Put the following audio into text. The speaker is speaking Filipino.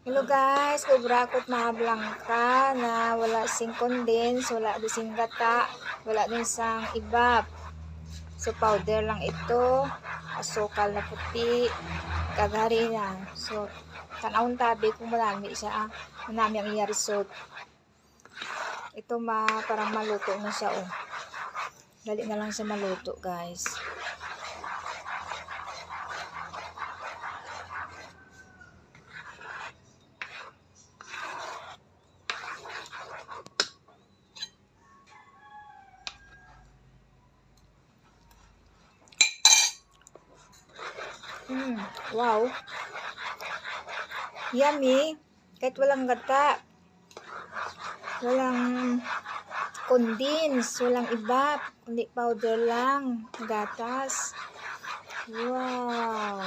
Hello guys, kubra ako't mga blangka na wala sing condense, wala din sing gata, wala din sang ibab. So powder lang ito, asukal na puti, kagharina. So tanawon tabi kung marami siya, marami ang iya result. Ito parang maluto na siya oh. Dali na lang siya maluto guys. Wow. Yummy. Kahit walang gata. Walang condense. Walang ibab. Kundi powder lang. Gatas. Wow.